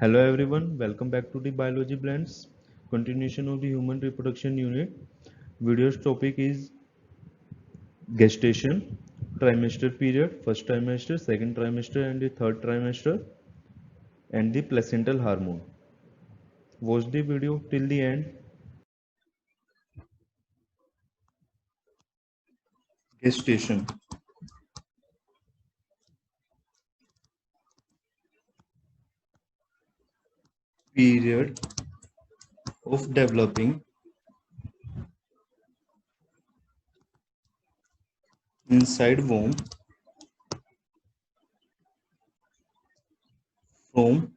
Hello everyone, welcome back to the Biology Blends, continuation of the human reproduction unit. Video's topic is gestation, trimester period, first trimester, second trimester and the third trimester, and the placental hormone. Watch the video till the end. Gestation period of developing inside womb from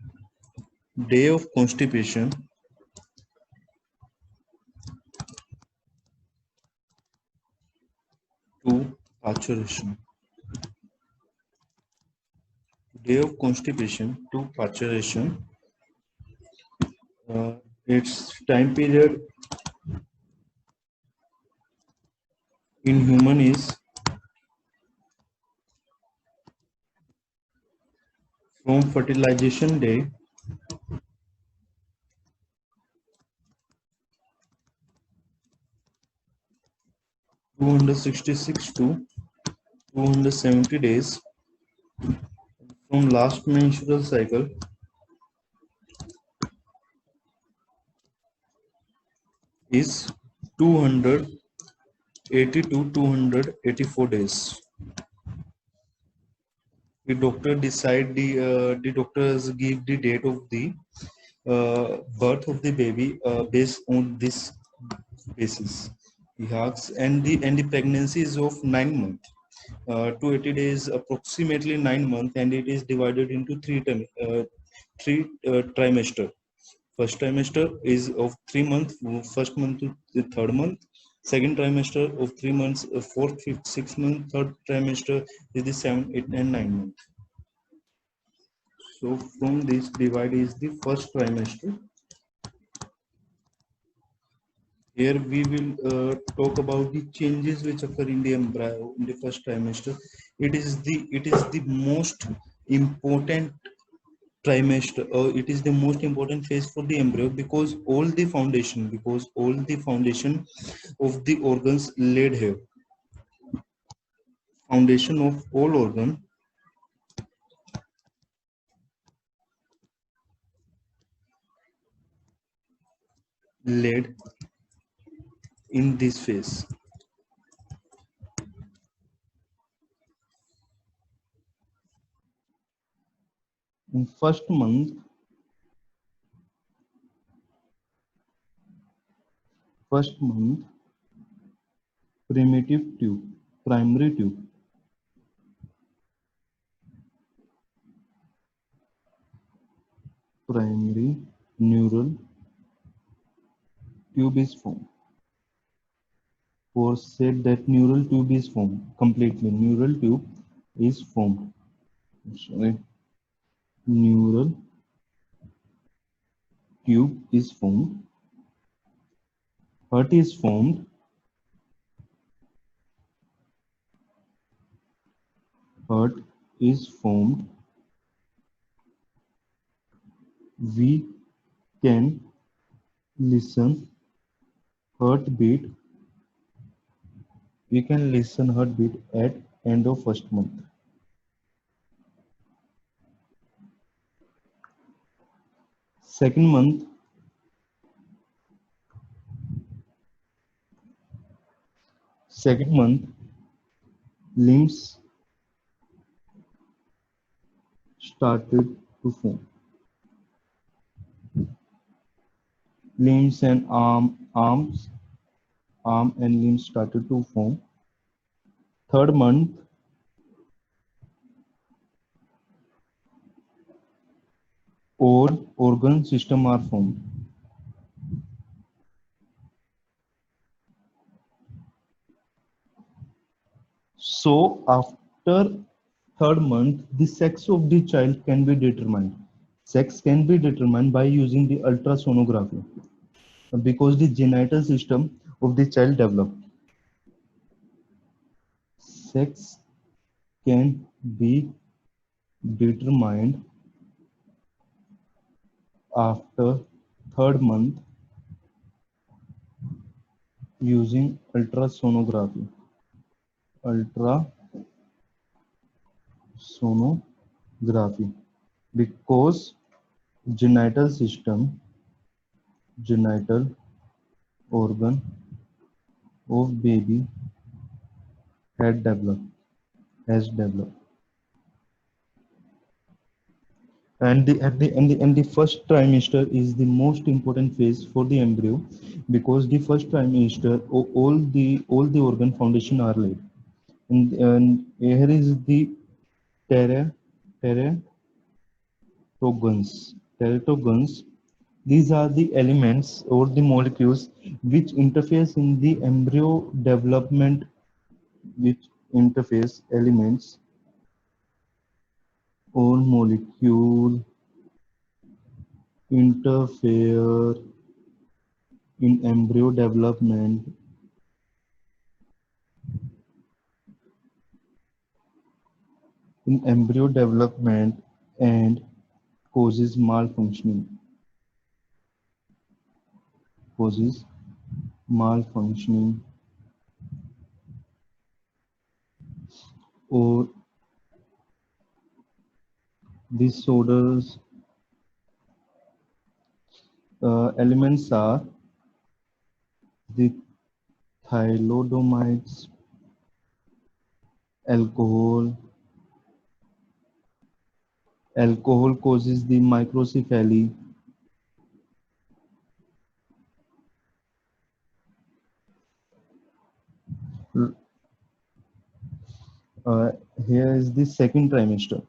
day of constipation to parturition. Day of constipation to parturition. Its time period in human is from fertilization day 266 to 270 days. From last menstrual cycle is 280 to 284 days. The doctor decide the doctors give the date of the birth of the baby based on this basis. He asks, and the pregnancy is of 9 months. 280 days, approximately 9 months, and it is divided into three trimester. First trimester is of 3 months, first month to the third month. Second trimester of 3 months, fourth, fifth, sixth month. Third trimester is the 7, 8, and 9 month. So from this divide is the first trimester. Here we will talk about the changes which occur in the embryo in the first trimester. It is the most important trimester, it is the most important phase for the embryo because all the foundation of the organs laid here. Foundation of all organ laid in this phase. In first month primitive tube, primary tube, primary neural tube is formed. Or said that neural tube is formed completely. Neural tube is formed. Sorry. Neural tube is formed. Heart is formed. Heart is formed. We can listen heartbeat. We can listen heartbeat at end of first month. Second month, limbs started to form. Limbs and arm and limbs started to form. Third month, all organ system are formed. So after third month, the sex of the child can be determined. Sex can be determined by using the ultrasonography because the genital system of the child developed. Sex can be determined after third month using ultrasonography. Ultrasonography because genital system, genital organ of baby had developed, has developed. And the first trimester is the most important phase for the embryo because the first trimester all the organ foundation are laid. And here is the tera teratogens. These are the elements or the molecules which interface in the embryo development, which interface elements or molecule interfere in embryo development and causes malfunctioning or disorders. Elements are the thalidomide, alcohol. Alcohol causes the microcephaly. Uh, Here is the second trimester.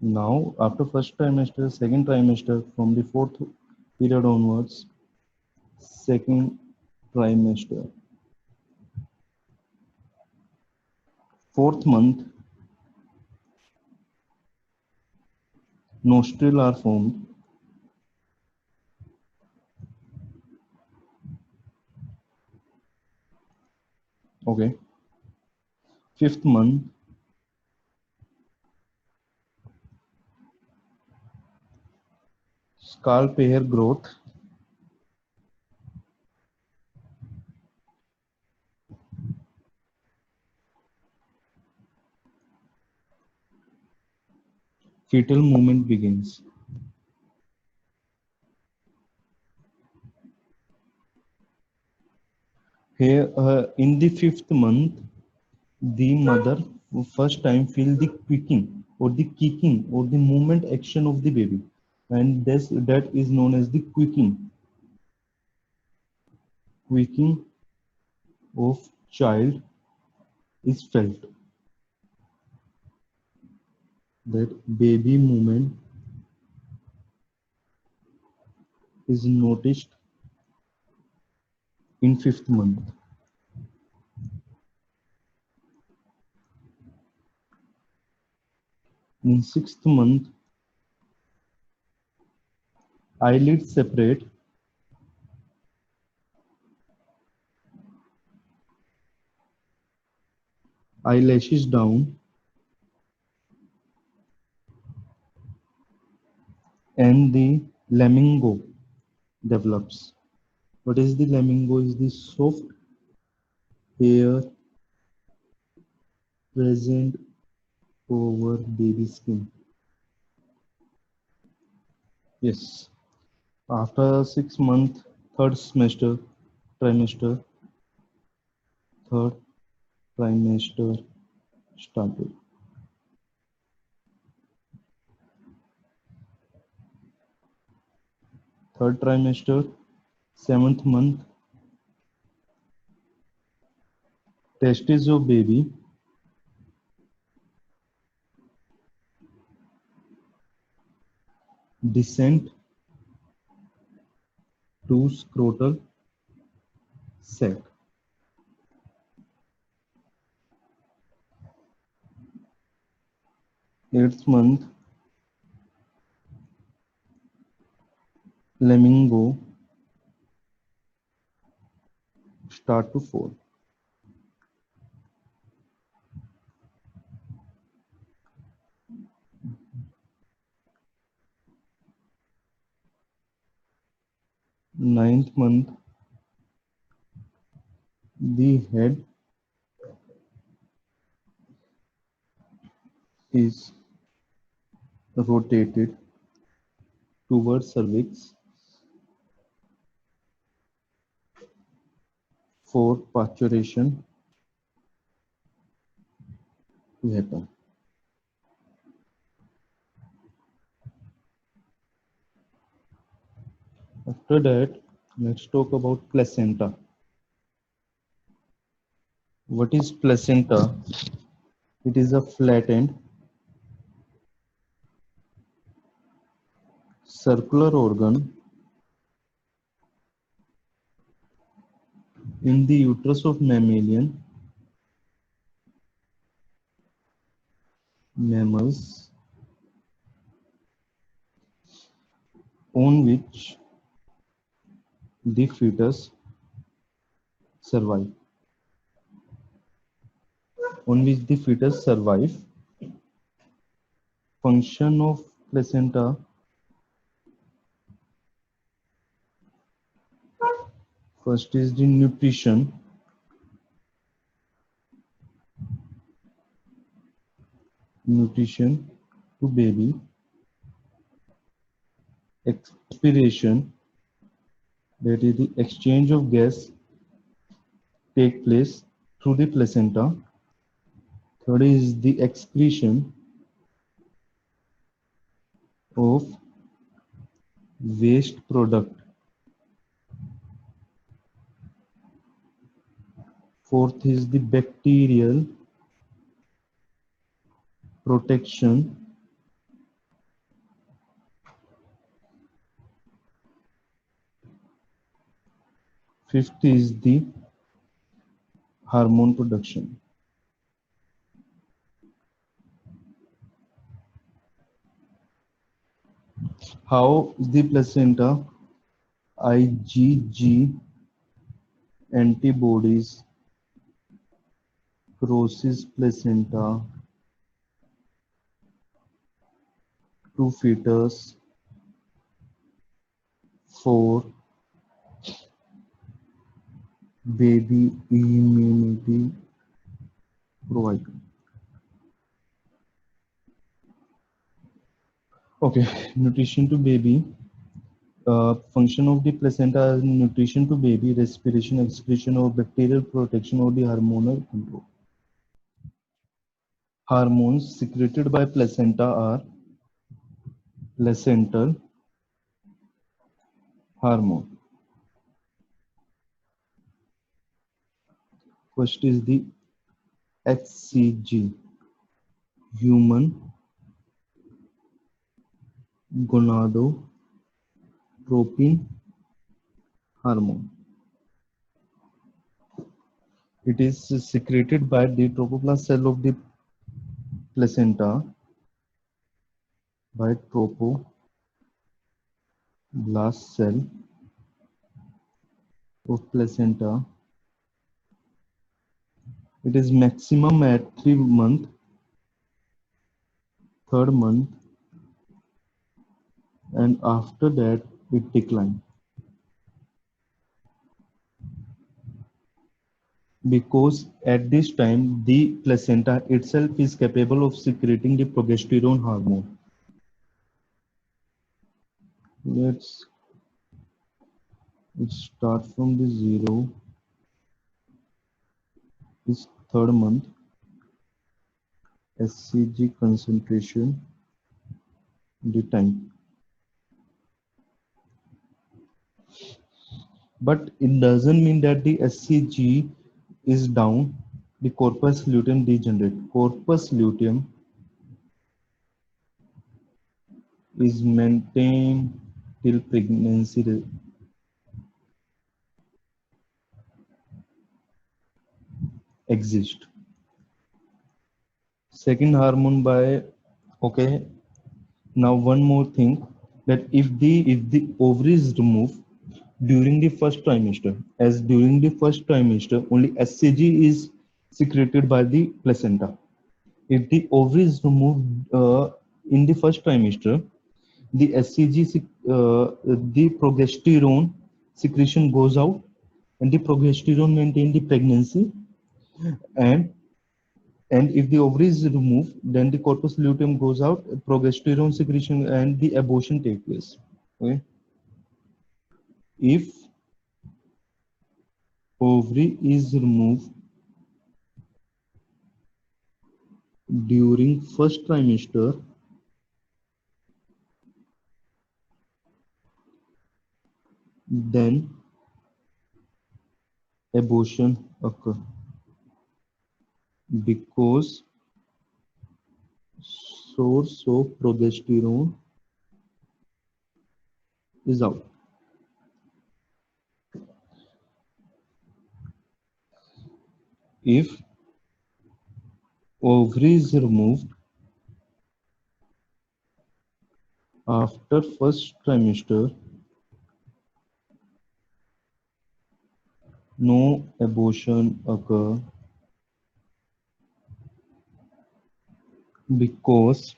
Now, after first trimester, second trimester, from the fourth period onwards, second trimester, fourth month, nostril are formed. Okay. Fifth month, scalp hair growth. Fetal movement begins. Here, in the fifth month, the mother first time feel the quicking or the kicking or the movement action of the baby, and that is known as the quicking of child is felt. That baby movement is noticed in fifth month. In sixth month, eyelids separate, eyelashes down, and the lamingo develops. What is the lamingo? Is the soft hair present over baby skin. Yes. After 6 month, third semester, trimester, third trimester started. Third trimester, seventh month, testes of baby descent to scrotal sac. Eighth month, lamingo start to fall. ninth month, the head is rotated towards cervix for parturition to happen. After that, let's talk about placenta. What is placenta? It is a flattened circular organ in the uterus of mammals on which the fetus survive. On which the fetus survive. Function of placenta. First is the nutrition. Nutrition to baby. Expiration, that is the exchange of gas, take place through the placenta. Third is the excretion of waste product. Fourth is the bacterial protection. Fifth is the hormone production. How the placenta IgG antibodies crosses placenta to fetus for baby immunity provider. Okay, nutrition to baby. Function of the placenta is nutrition to baby, respiration, excretion of bacterial protection, or the hormonal control. Hormones secreted by placenta are placental hormone. First is the HCG, human gonadotropin hormone. It is secreted by the trophoblast cell of the placenta by trophoblast cell of placenta. It is maximum at 3 month, 3rd month, and after that it decline. Because at this time the placenta itself is capable of secreting the progesterone hormone. Let's start from the 0. This 3rd month, HCG concentration, the time. But it doesn't mean that the HCG is down, the corpus luteum degenerate. Corpus luteum is maintained till pregnancy exist. Second hormone by, okay, now one more thing, that if the ovary is removed during the first trimester, as during the first trimester only HCG is secreted by the placenta. If the ovary is removed in the first trimester, the HCG, the progesterone secretion goes out, and the progesterone maintain the pregnancy. And if the ovary is removed, then the corpus luteum goes out, progesterone secretion, and the abortion take place. Okay. If ovary is removed during first trimester, then abortion occur because source of progesterone is out. If ovary is removed after first trimester, no abortion occur because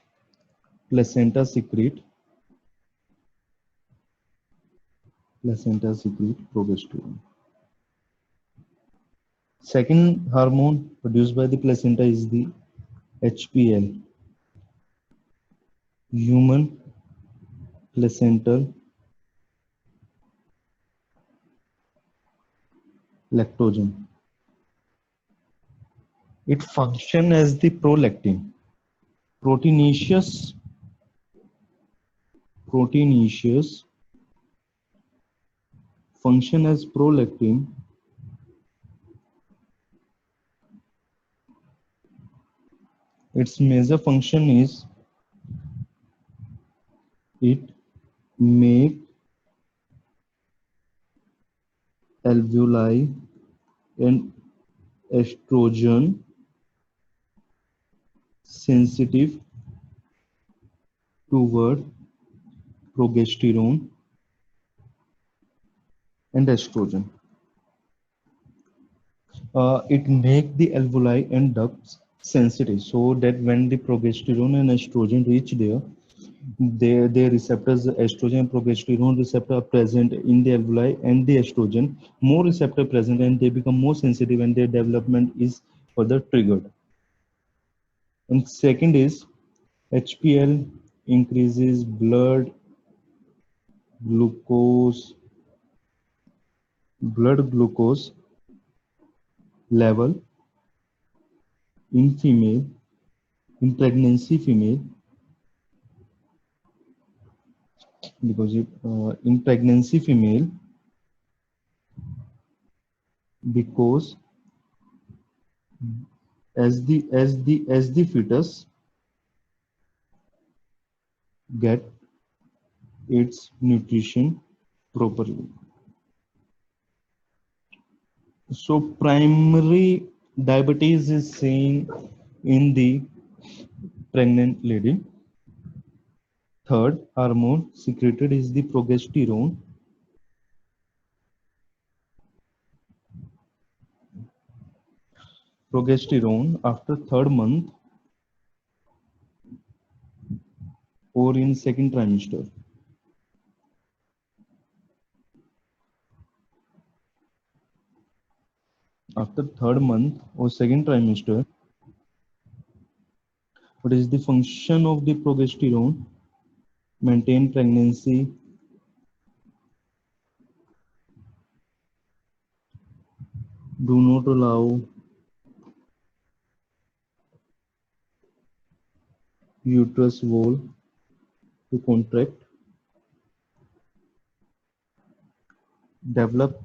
placenta secrete progesterone. Second hormone produced by the placenta is the HPL, human placental lactogen. It functions as the prolactin. Proteinaceous function as prolactin. Its major function is it make alveoli and estrogen sensitive toward progesterone and estrogen. It make the alveoli and ducts sensitive so that when the progesterone and estrogen reach there, their receptors, estrogen and progesterone receptor are present in the alveoli, and the estrogen more receptor present, and they become more sensitive, and their development is further triggered. And second is HPL increases glucose blood glucose level in female, in pregnancy female, because in pregnancy female, because as the fetus get its nutrition properly. So primary diabetes is seen in the pregnant lady. Third hormone secreted is the progesterone. Progesterone after third month or in second trimester. After third month or second trimester, what is the function of the progesterone? Maintain pregnancy, do not allow uterus wall to contract, develop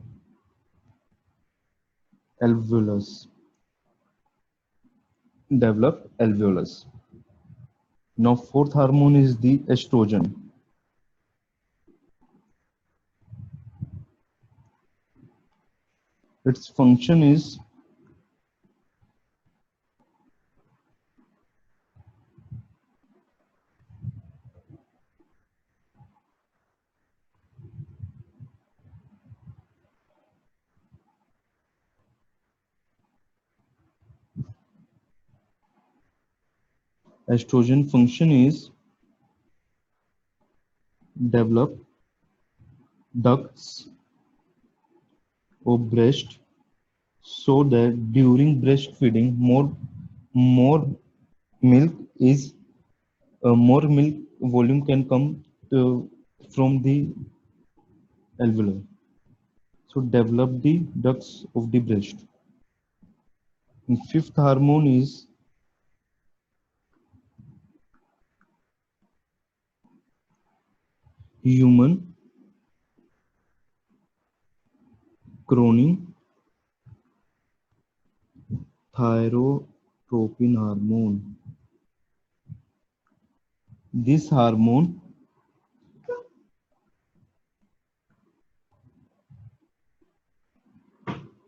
alveolus. Now fourth hormone is the estrogen. Its function is develop ducts of breast, so that during breastfeeding more milk is more milk volume can come from the alveoli. So develop the ducts of the breast. And fifth hormone is human chronic thyrotropin hormone. This hormone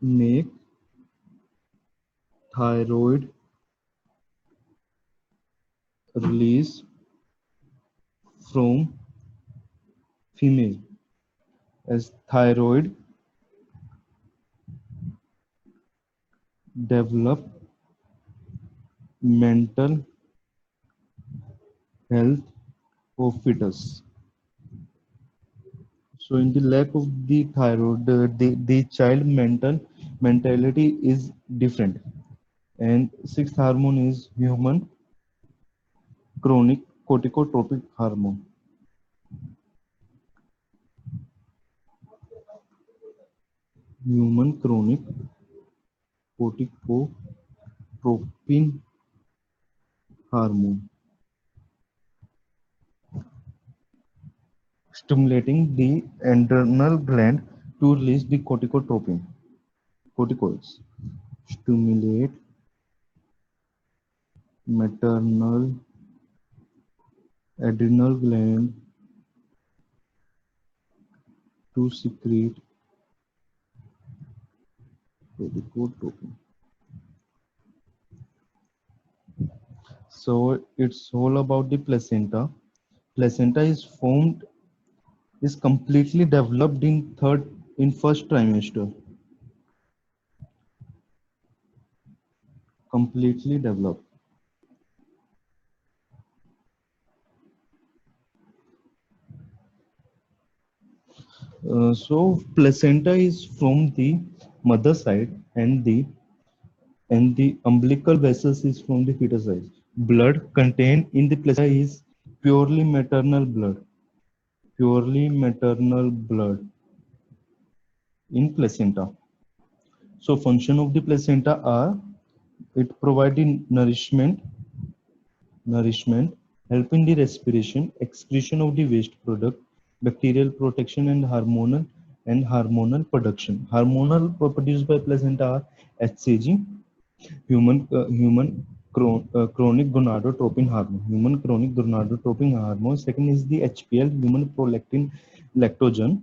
make thyroid release from female, as thyroid develop mental health of fetus. So in the lack of the thyroid, the child mentality is different. And sixth hormone is human chronic corticotropic hormone. Human chronic corticotropin hormone, stimulating the adrenal gland to release the corticoids, stimulate maternal adrenal gland to secrete corticotropin. So it's all about the placenta. Placenta is completely developed in first trimester. Completely developed. So placenta is from the mother side, and the umbilical vessels is from the fetus side. Blood contained in the placenta is purely maternal blood. Purely maternal blood in placenta. So function of the placenta are it providing nourishment, helping the respiration, excretion of the waste product, bacterial protection, and hormonal production. Hormonal produced by placenta are HCG, chronic gonadotropin hormone. Human chronic gonadotropin hormone. Second is the HPL, human prolactin lactogen,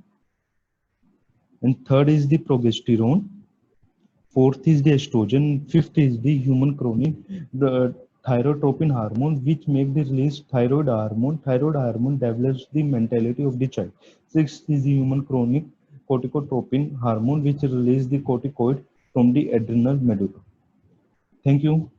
and third is the progesterone. Fourth is the estrogen. Fifth is the human chronic the thyrotropin hormone, which make the release thyroid hormone. Thyroid hormone develops the mentality of the child. Sixth is the human chronic corticotropin hormone, which release the corticoid from the adrenal medulla. Thank you.